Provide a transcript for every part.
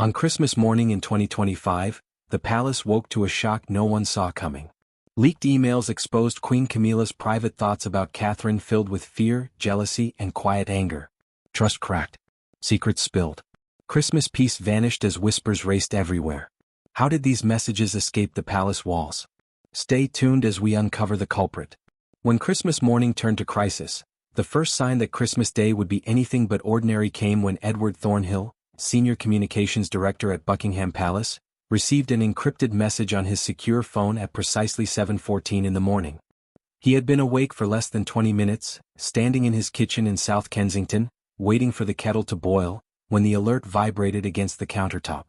On Christmas morning in 2025, the palace woke to a shock no one saw coming. Leaked emails exposed Queen Camilla's private thoughts about Catherine, filled with fear, jealousy, and quiet anger. Trust cracked. Secrets spilled. Christmas peace vanished as whispers raced everywhere. How did these messages escape the palace walls? Stay tuned as we uncover the culprit. When Christmas morning turned to crisis, the first sign that Christmas Day would be anything but ordinary came when Edward Thornhill, Senior Communications Director at Buckingham Palace, received an encrypted message on his secure phone at precisely 7:14 in the morning. He had been awake for less than 20 minutes, standing in his kitchen in South Kensington, waiting for the kettle to boil, when the alert vibrated against the countertop.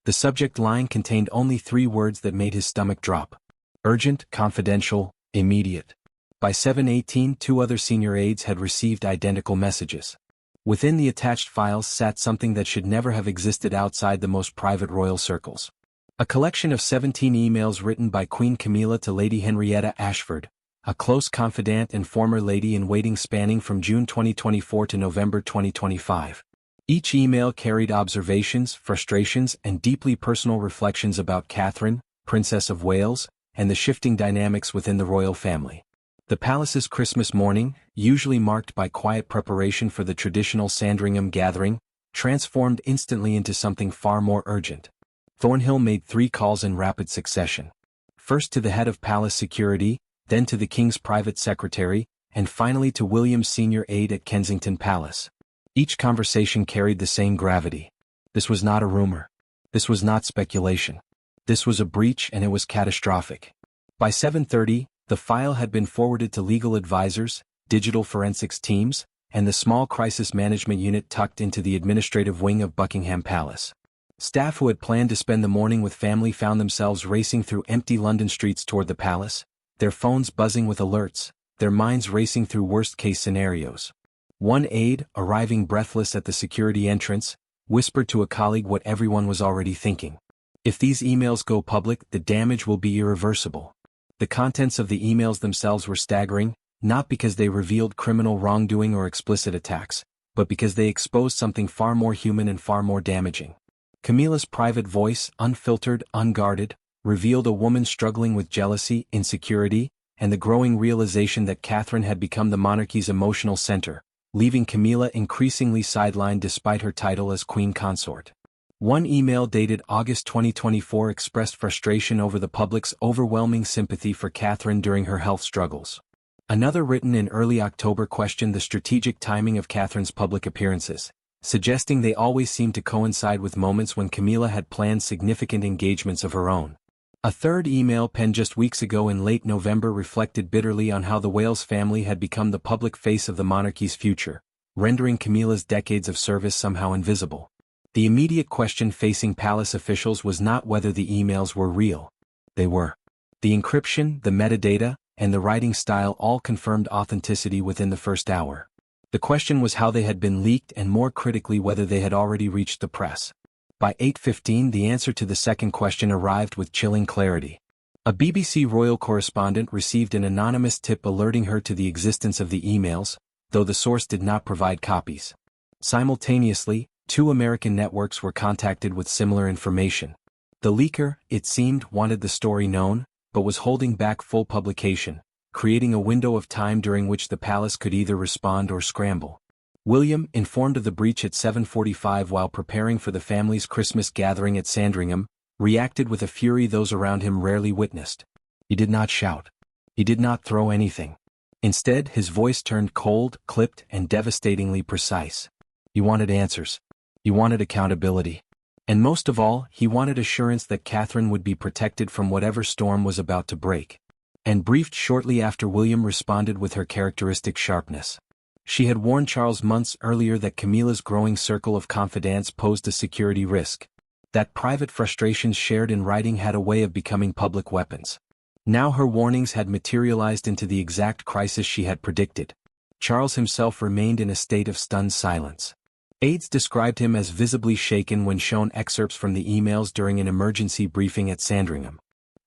The subject line contained only 3 words that made his stomach drop. Urgent, confidential, immediate. By 7:18, 2 other senior aides had received identical messages. Within the attached files sat something that should never have existed outside the most private royal circles. A collection of 17 emails written by Queen Camilla to Lady Henrietta Ashford, a close confidant and former lady-in-waiting spanning from June 2024 to November 2025. Each email carried observations, frustrations, and deeply personal reflections about Catherine, Princess of Wales, and the shifting dynamics within the royal family. The palace's Christmas morning, usually marked by quiet preparation for the traditional Sandringham gathering, transformed instantly into something far more urgent. Thornhill made 3 calls in rapid succession. First to the head of palace security, then to the king's private secretary, and finally to William's senior aide at Kensington Palace. Each conversation carried the same gravity. This was not a rumor. This was not speculation. This was a breach, and it was catastrophic. By 7:30, the file had been forwarded to legal advisors, digital forensics teams, and the small crisis management unit tucked into the administrative wing of Buckingham Palace. Staff who had planned to spend the morning with family found themselves racing through empty London streets toward the palace, their phones buzzing with alerts, their minds racing through worst-case scenarios. One aide, arriving breathless at the security entrance, whispered to a colleague what everyone was already thinking. If these emails go public, the damage will be irreversible. The contents of the emails themselves were staggering, not because they revealed criminal wrongdoing or explicit attacks, but because they exposed something far more human and far more damaging. Camilla's private voice, unfiltered, unguarded, revealed a woman struggling with jealousy, insecurity, and the growing realization that Catherine had become the monarchy's emotional center, leaving Camilla increasingly sidelined despite her title as queen consort. One email dated August 2024 expressed frustration over the public's overwhelming sympathy for Catherine during her health struggles. Another, written in early October, questioned the strategic timing of Catherine's public appearances, suggesting they always seemed to coincide with moments when Camilla had planned significant engagements of her own. A third email, penned just weeks ago in late November, reflected bitterly on how the Wales family had become the public face of the monarchy's future, rendering Camilla's decades of service somehow invisible. The immediate question facing palace officials was not whether the emails were real. They were. The encryption, the metadata, and the writing style all confirmed authenticity within the first hour. The question was how they had been leaked, and more critically whether they had already reached the press. By 8:15, the answer to the second question arrived with chilling clarity. A BBC royal correspondent received an anonymous tip alerting her to the existence of the emails, though the source did not provide copies. Simultaneously, 2 American networks were contacted with similar information. The leaker, it seemed, wanted the story known, but was holding back full publication, creating a window of time during which the palace could either respond or scramble. William, informed of the breach at 7:45 while preparing for the family's Christmas gathering at Sandringham, reacted with a fury those around him rarely witnessed. He did not shout. He did not throw anything. Instead, his voice turned cold, clipped, and devastatingly precise. He wanted answers. He wanted accountability. And most of all, he wanted assurance that Catherine would be protected from whatever storm was about to break. And briefed shortly after, William responded with her characteristic sharpness. She had warned Charles months earlier that Camilla's growing circle of confidants posed a security risk. That private frustrations shared in writing had a way of becoming public weapons. Now her warnings had materialized into the exact crisis she had predicted. Charles himself remained in a state of stunned silence. Aides described him as visibly shaken when shown excerpts from the emails during an emergency briefing at Sandringham.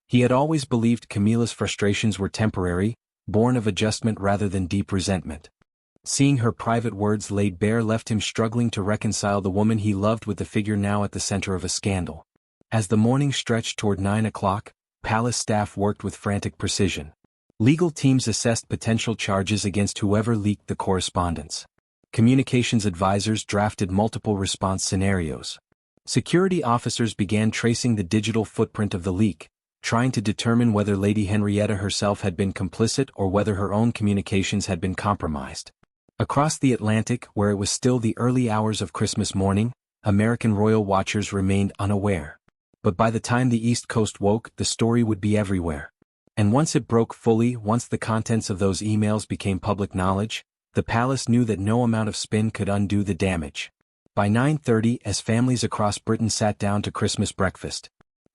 He had always believed Camilla's frustrations were temporary, born of adjustment rather than deep resentment. Seeing her private words laid bare left him struggling to reconcile the woman he loved with the figure now at the center of a scandal. As the morning stretched toward 9 o'clock, palace staff worked with frantic precision. Legal teams assessed potential charges against whoever leaked the correspondence. Communications advisors drafted multiple response scenarios. Security officers began tracing the digital footprint of the leak, trying to determine whether Lady Henrietta herself had been complicit or whether her own communications had been compromised. Across the Atlantic, where it was still the early hours of Christmas morning, American royal watchers remained unaware. But by the time the East Coast woke, the story would be everywhere. And once it broke fully, once the contents of those emails became public knowledge, the palace knew that no amount of spin could undo the damage. By 9:30, as families across Britain sat down to Christmas breakfast,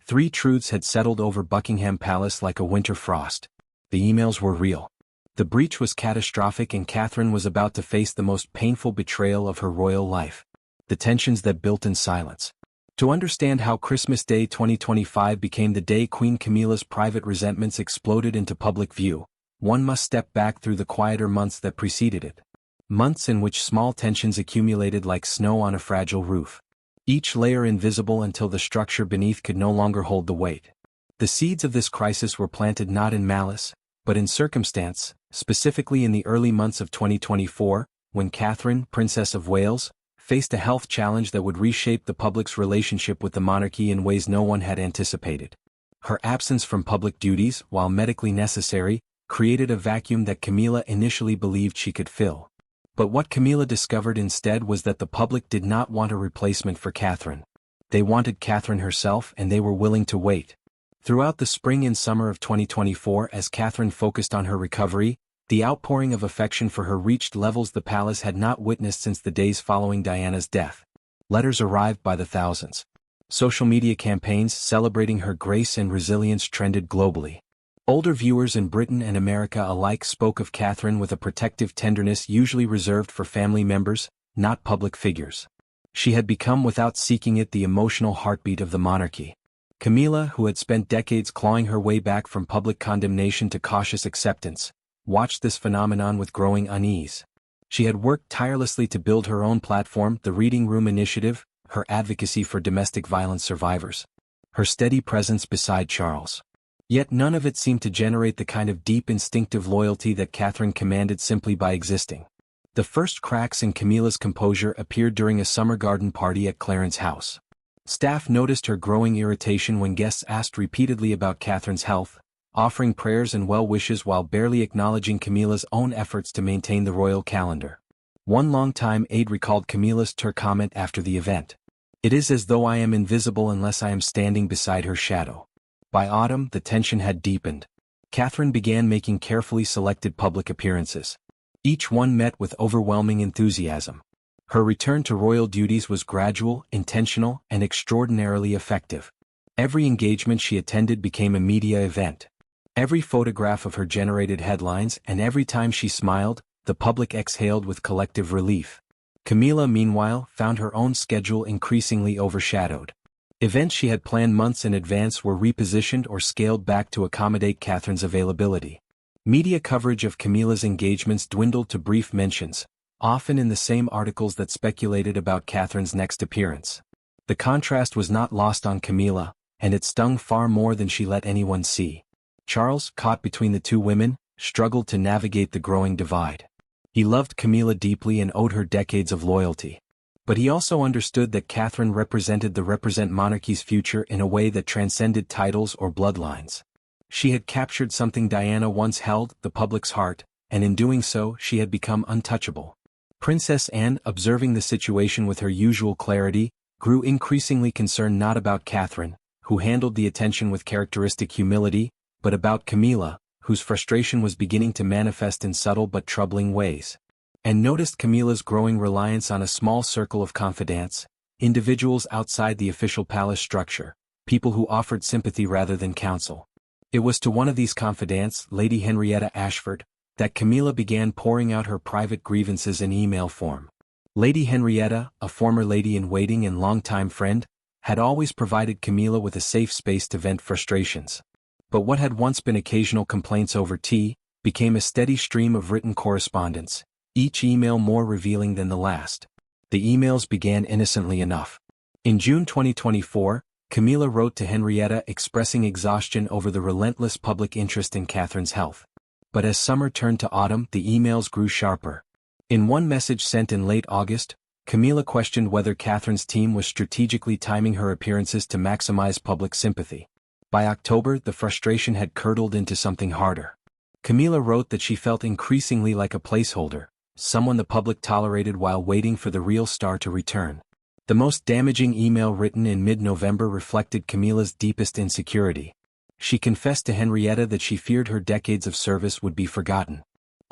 three truths had settled over Buckingham Palace like a winter frost. The emails were real. The breach was catastrophic and Catherine was about to face the most painful betrayal of her royal life. The tensions that built in silence. To understand how Christmas Day 2025 became the day Queen Camilla's private resentments exploded into public view, one must step back through the quieter months that preceded it. Months in which small tensions accumulated like snow on a fragile roof. Each layer invisible until the structure beneath could no longer hold the weight. The seeds of this crisis were planted not in malice, but in circumstance, specifically in the early months of 2024, when Catherine, Princess of Wales, faced a health challenge that would reshape the public's relationship with the monarchy in ways no one had anticipated. Her absence from public duties, while medically necessary, created a vacuum that Camilla initially believed she could fill. But what Camilla discovered instead was that the public did not want a replacement for Catherine. They wanted Catherine herself and they were willing to wait. Throughout the spring and summer of 2024, as Catherine focused on her recovery, the outpouring of affection for her reached levels the palace had not witnessed since the days following Diana's death. Letters arrived by the thousands. Social media campaigns celebrating her grace and resilience trended globally. Older viewers in Britain and America alike spoke of Catherine with a protective tenderness usually reserved for family members, not public figures. She had become, without seeking it, the emotional heartbeat of the monarchy. Camilla, who had spent decades clawing her way back from public condemnation to cautious acceptance, watched this phenomenon with growing unease. She had worked tirelessly to build her own platform, the Reading Room Initiative, her advocacy for domestic violence survivors, her steady presence beside Charles. Yet none of it seemed to generate the kind of deep instinctive loyalty that Catherine commanded simply by existing. The first cracks in Camilla's composure appeared during a summer garden party at Clarence House. Staff noticed her growing irritation when guests asked repeatedly about Catherine's health, offering prayers and well wishes while barely acknowledging Camilla's own efforts to maintain the royal calendar. One longtime aide recalled Camilla's comment after the event. "It is as though I am invisible unless I am standing beside her shadow." By autumn, the tension had deepened. Catherine began making carefully selected public appearances. Each one met with overwhelming enthusiasm. Her return to royal duties was gradual, intentional, and extraordinarily effective. Every engagement she attended became a media event. Every photograph of her generated headlines, and every time she smiled, the public exhaled with collective relief. Camilla, meanwhile, found her own schedule increasingly overshadowed. Events she had planned months in advance were repositioned or scaled back to accommodate Catherine's availability. Media coverage of Camilla's engagements dwindled to brief mentions, often in the same articles that speculated about Catherine's next appearance. The contrast was not lost on Camilla, and it stung far more than she let anyone see. Charles, caught between the two women, struggled to navigate the growing divide. He loved Camilla deeply and owed her decades of loyalty. But he also understood that Catherine represented the monarchy's future in a way that transcended titles or bloodlines. She had captured something Diana once held, the public's heart, and in doing so she had become untouchable. Princess Anne, observing the situation with her usual clarity, grew increasingly concerned not about Catherine, who handled the attention with characteristic humility, but about Camilla, whose frustration was beginning to manifest in subtle but troubling ways. And noticed Camilla's growing reliance on a small circle of confidants, individuals outside the official palace structure, people who offered sympathy rather than counsel. It was to one of these confidants, Lady Henrietta Ashford, that Camilla began pouring out her private grievances in email form. Lady Henrietta, a former lady-in-waiting and longtime friend, had always provided Camilla with a safe space to vent frustrations. But what had once been occasional complaints over tea, became a steady stream of written correspondence, each email more revealing than the last. The emails began innocently enough. In June 2024, Camilla wrote to Henrietta expressing exhaustion over the relentless public interest in Catherine's health. But as summer turned to autumn, the emails grew sharper. In one message sent in late August, Camilla questioned whether Catherine's team was strategically timing her appearances to maximize public sympathy. By October, the frustration had curdled into something harder. Camilla wrote that she felt increasingly like a placeholder, someone the public tolerated while waiting for the real star to return. The most damaging email written in mid-November reflected Camilla's deepest insecurity. She confessed to Henrietta that she feared her decades of service would be forgotten,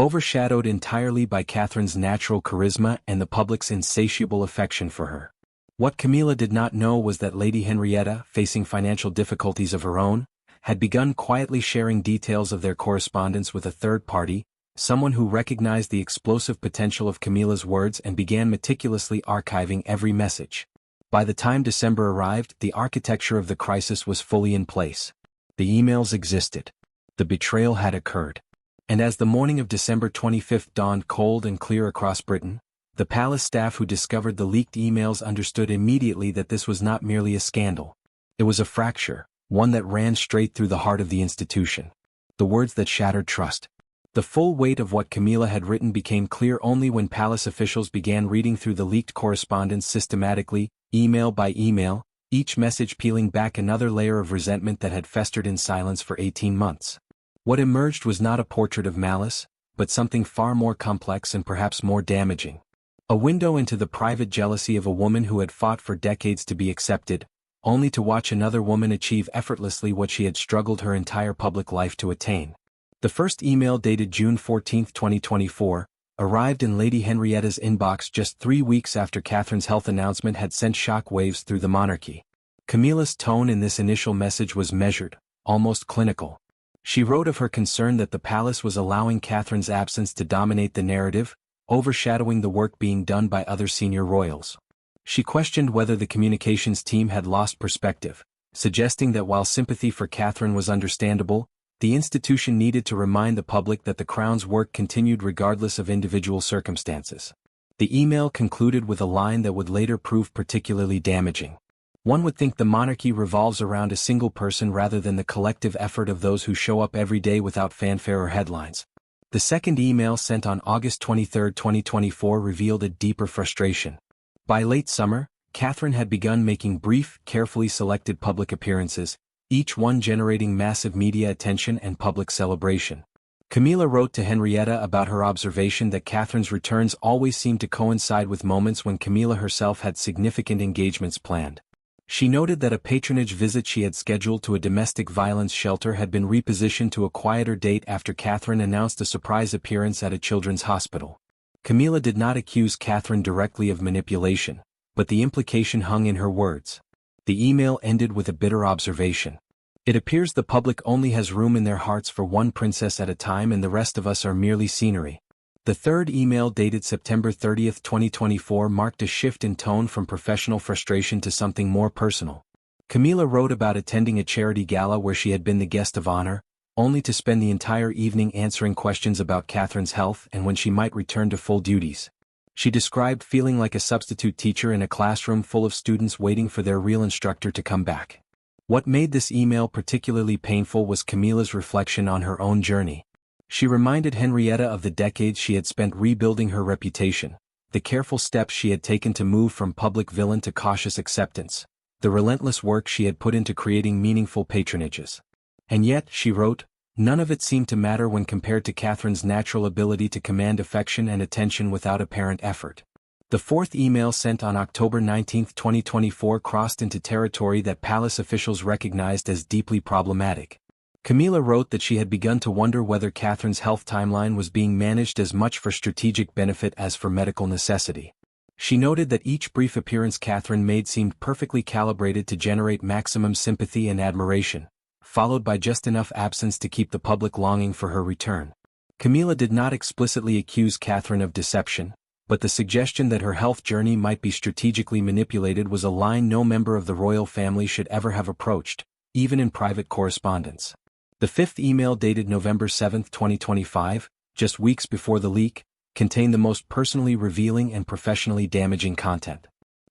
overshadowed entirely by Catherine's natural charisma and the public's insatiable affection for her. What Camilla did not know was that Lady Henrietta, facing financial difficulties of her own, had begun quietly sharing details of their correspondence with a third party, someone who recognized the explosive potential of Camilla's words and began meticulously archiving every message. By the time December arrived, the architecture of the crisis was fully in place. The emails existed. The betrayal had occurred. And as the morning of December 25 dawned cold and clear across Britain, the palace staff who discovered the leaked emails understood immediately that this was not merely a scandal. It was a fracture, one that ran straight through the heart of the institution. The words that shattered trust. The full weight of what Camilla had written became clear only when palace officials began reading through the leaked correspondence systematically, email by email, each message peeling back another layer of resentment that had festered in silence for 18 months. What emerged was not a portrait of malice, but something far more complex and perhaps more damaging. A window into the private jealousy of a woman who had fought for decades to be accepted, only to watch another woman achieve effortlessly what she had struggled her entire public life to attain. The first email, dated June 14, 2024, arrived in Lady Henrietta's inbox just 3 weeks after Catherine's health announcement had sent shock waves through the monarchy. Camilla's tone in this initial message was measured, almost clinical. She wrote of her concern that the palace was allowing Catherine's absence to dominate the narrative, overshadowing the work being done by other senior royals. She questioned whether the communications team had lost perspective, suggesting that while sympathy for Catherine was understandable, the institution needed to remind the public that the Crown's work continued regardless of individual circumstances. The email concluded with a line that would later prove particularly damaging. One would think the monarchy revolves around a single person rather than the collective effort of those who show up every day without fanfare or headlines. The second email, sent on August 23, 2024, revealed a deeper frustration. By late summer, Catherine had begun making brief, carefully selected public appearances, each one generating massive media attention and public celebration. Camilla wrote to Henrietta about her observation that Catherine's returns always seemed to coincide with moments when Camilla herself had significant engagements planned. She noted that a patronage visit she had scheduled to a domestic violence shelter had been repositioned to a quieter date after Catherine announced a surprise appearance at a children's hospital. Camilla did not accuse Catherine directly of manipulation, but the implication hung in her words. The email ended with a bitter observation. It appears the public only has room in their hearts for one princess at a time, and the rest of us are merely scenery. The third email, dated September 30, 2024, marked a shift in tone from professional frustration to something more personal. Camilla wrote about attending a charity gala where she had been the guest of honor, only to spend the entire evening answering questions about Catherine's health and when she might return to full duties. She described feeling like a substitute teacher in a classroom full of students waiting for their real instructor to come back. What made this email particularly painful was Camilla's reflection on her own journey. She reminded Henrietta of the decades she had spent rebuilding her reputation, the careful steps she had taken to move from public villain to cautious acceptance, the relentless work she had put into creating meaningful patronages. And yet, she wrote, none of it seemed to matter when compared to Catherine's natural ability to command affection and attention without apparent effort. The fourth email, sent on October 19, 2024, crossed into territory that palace officials recognized as deeply problematic. Camilla wrote that she had begun to wonder whether Catherine's health timeline was being managed as much for strategic benefit as for medical necessity. She noted that each brief appearance Catherine made seemed perfectly calibrated to generate maximum sympathy and admiration, followed by just enough absence to keep the public longing for her return. Camilla did not explicitly accuse Catherine of deception, but the suggestion that her health journey might be strategically manipulated was a line no member of the royal family should ever have approached, even in private correspondence. The fifth email, dated November 7, 2025, just weeks before the leak, contained the most personally revealing and professionally damaging content.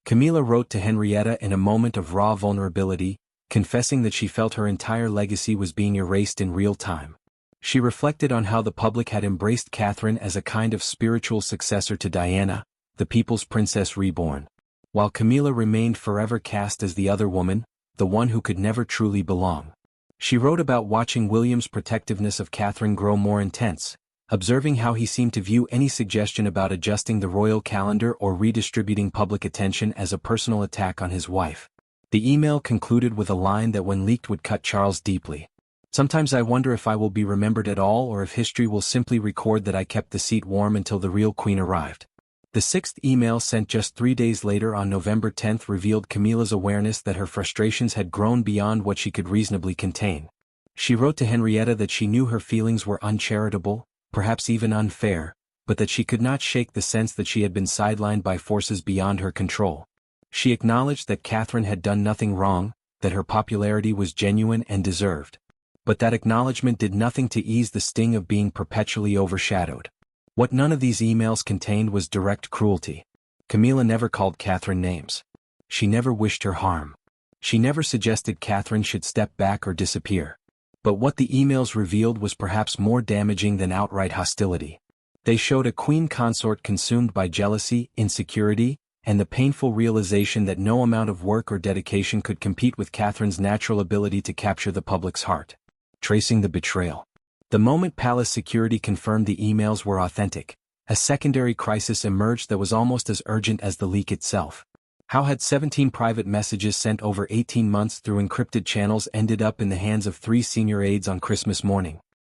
Camilla wrote to Henrietta in a moment of raw vulnerability, confessing that she felt her entire legacy was being erased in real time. She reflected on how the public had embraced Catherine as a kind of spiritual successor to Diana, the People's Princess reborn, while Camilla remained forever cast as the other woman, the one who could never truly belong. She wrote about watching William's protectiveness of Catherine grow more intense, observing how he seemed to view any suggestion about adjusting the royal calendar or redistributing public attention as a personal attack on his wife. The email concluded with a line that when leaked would cut Charles deeply. "Sometimes I wonder if I will be remembered at all or if history will simply record that I kept the seat warm until the real queen arrived." The sixth email, sent just 3 days later on November 10, revealed Camilla's awareness that her frustrations had grown beyond what she could reasonably contain. She wrote to Henrietta that she knew her feelings were uncharitable, perhaps even unfair, but that she could not shake the sense that she had been sidelined by forces beyond her control. She acknowledged that Catherine had done nothing wrong, that her popularity was genuine and deserved. But that acknowledgement did nothing to ease the sting of being perpetually overshadowed. What none of these emails contained was direct cruelty. Camilla never called Catherine names. She never wished her harm. She never suggested Catherine should step back or disappear. But what the emails revealed was perhaps more damaging than outright hostility. They showed a queen consort consumed by jealousy, insecurity, and the painful realization that no amount of work or dedication could compete with Catherine's natural ability to capture the public's heart. Tracing the betrayal. The moment palace security confirmed the emails were authentic, a secondary crisis emerged that was almost as urgent as the leak itself. How had 17 private messages sent over 18 months through encrypted channels ended up in the hands of 3 senior aides on Christmas morning?